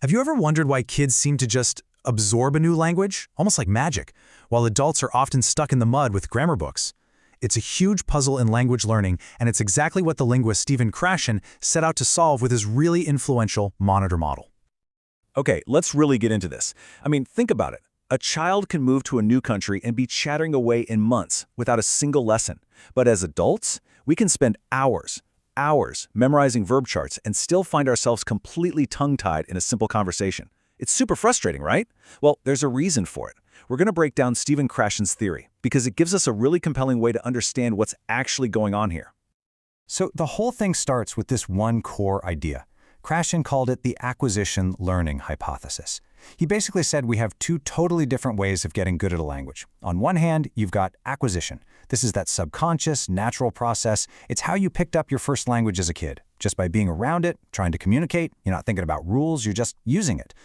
Have you ever wondered why kids seem to just absorb a new language, almost like magic, while adults are often stuck in the mud with grammar books? It's a huge puzzle in language learning, and it's exactly what the linguist Stephen Krashen set out to solve with his really influential monitor model. Okay, let's really get into this. I mean, think about it. A child can move to a new country and be chattering away in months without a single lesson. But as adults, we can spend hours memorizing verb charts and still find ourselves completely tongue-tied in a simple conversation. It's super frustrating, right? Well, there's a reason for it. We're going to break down Stephen Krashen's theory because it gives us a really compelling way to understand what's actually going on here. So the whole thing starts with this one core idea. Krashen called it the acquisition-learning hypothesis. He basically said we have two totally different ways of getting good at a language. On one hand, you've got acquisition. This is that subconscious, natural process. It's how you picked up your first language as a kid. Just by being around it, trying to communicate, you're not thinking about rules, you're just using it.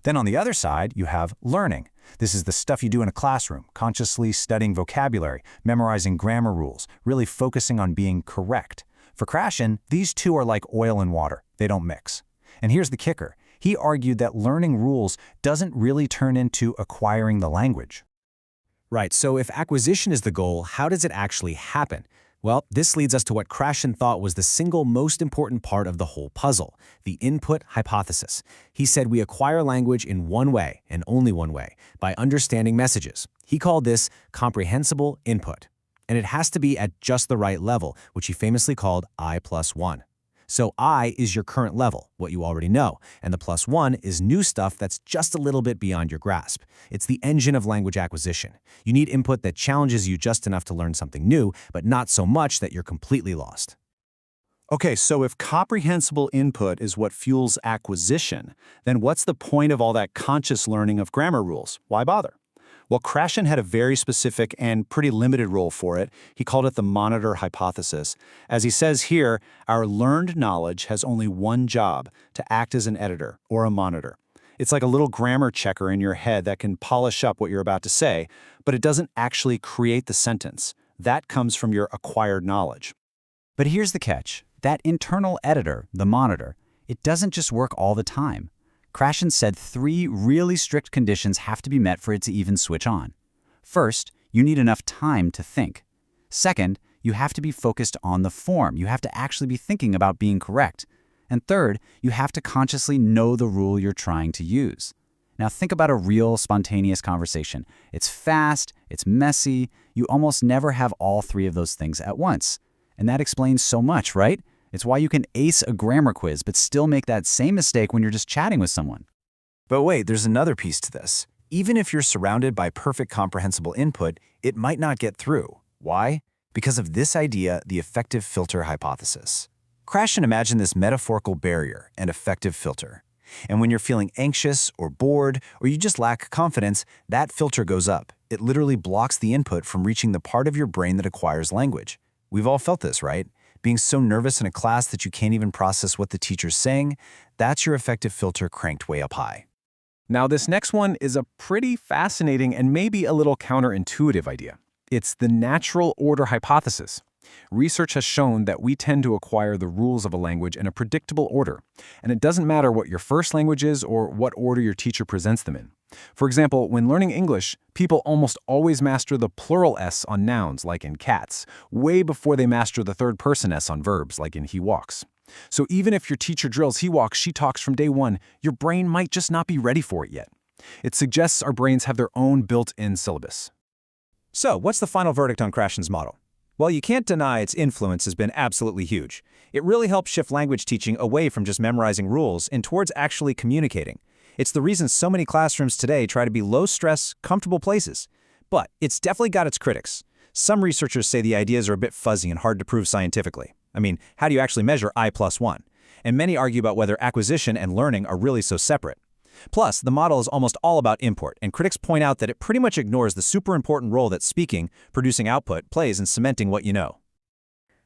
Then on the other side, you have learning. This is the stuff you do in a classroom, consciously studying vocabulary, memorizing grammar rules, really focusing on being correct. For Krashen, these two are like oil and water. They don't mix. And here's the kicker. He argued that learning rules doesn't really turn into acquiring the language. Right, so if acquisition is the goal, how does it actually happen? Well, this leads us to what Krashen thought was the single most important part of the whole puzzle, the input hypothesis. He said we acquire language in one way, and only one way, by understanding messages. He called this comprehensible input. And it has to be at just the right level, which he famously called I+1. So I is your current level, what you already know, and the +1 is new stuff that's just a little bit beyond your grasp. It's the engine of language acquisition. You need input that challenges you just enough to learn something new, but not so much that you're completely lost. Okay, so if comprehensible input is what fuels acquisition, then what's the point of all that conscious learning of grammar rules? Why bother? Well, Krashen had a very specific and pretty limited role for it. He called it the monitor hypothesis. As he says here, our learned knowledge has only one job, to act as an editor or a monitor. It's like a little grammar checker in your head that can polish up what you're about to say, but it doesn't actually create the sentence. That comes from your acquired knowledge. But here's the catch. That internal editor, the monitor, it doesn't just work all the time. Krashen said 3 really strict conditions have to be met for it to even switch on. First, you need enough time to think. Second, you have to be focused on the form. You have to actually be thinking about being correct. And third, you have to consciously know the rule you're trying to use. Now think about a real spontaneous conversation. It's fast, it's messy, you almost never have all 3 of those things at once. And that explains so much, right? It's why you can ace a grammar quiz but still make that same mistake when you're just chatting with someone. But wait, there's another piece to this. Even if you're surrounded by perfect comprehensible input, it might not get through. Why? Because of this idea, the effective filter hypothesis. Krashen imagined this metaphorical barrier, an effective filter. And when you're feeling anxious or bored or you just lack confidence, that filter goes up. It literally blocks the input from reaching the part of your brain that acquires language. We've all felt this, right? Being so nervous in a class that you can't even process what the teacher's saying, that's your effective filter cranked way up high. Now, this next one is a pretty fascinating and maybe a little counterintuitive idea. It's the natural order hypothesis. Research has shown that we tend to acquire the rules of a language in a predictable order, and it doesn't matter what your first language is or what order your teacher presents them in. For example, when learning English, people almost always master the plural S on nouns, like in cats, way before they master the third-person S on verbs, like in he walks. So even if your teacher drills he walks, she talks from day one, your brain might just not be ready for it yet. It suggests our brains have their own built-in syllabus. So, what's the final verdict on Krashen's model? Well, you can't deny its influence has been absolutely huge. It really helped shift language teaching away from just memorizing rules and towards actually communicating. It's the reason so many classrooms today try to be low-stress, comfortable places. But it's definitely got its critics. Some researchers say the ideas are a bit fuzzy and hard to prove scientifically. I mean, how do you actually measure I+1? And many argue about whether acquisition and learning are really so separate. Plus, the model is almost all about import, and critics point out that it pretty much ignores the super important role that speaking, producing output, plays in cementing what you know.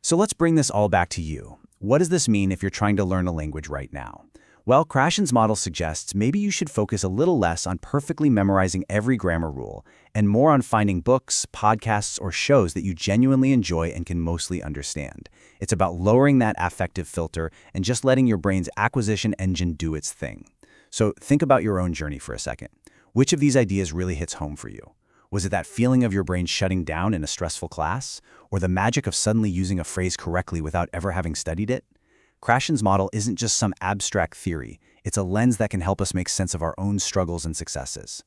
So let's bring this all back to you. What does this mean if you're trying to learn a language right now? Well, Krashen's model suggests maybe you should focus a little less on perfectly memorizing every grammar rule and more on finding books, podcasts, or shows that you genuinely enjoy and can mostly understand. It's about lowering that affective filter and just letting your brain's acquisition engine do its thing. So think about your own journey for a second. Which of these ideas really hits home for you? Was it that feeling of your brain shutting down in a stressful class? Or the magic of suddenly using a phrase correctly without ever having studied it? Krashen's model isn't just some abstract theory. It's a lens that can help us make sense of our own struggles and successes.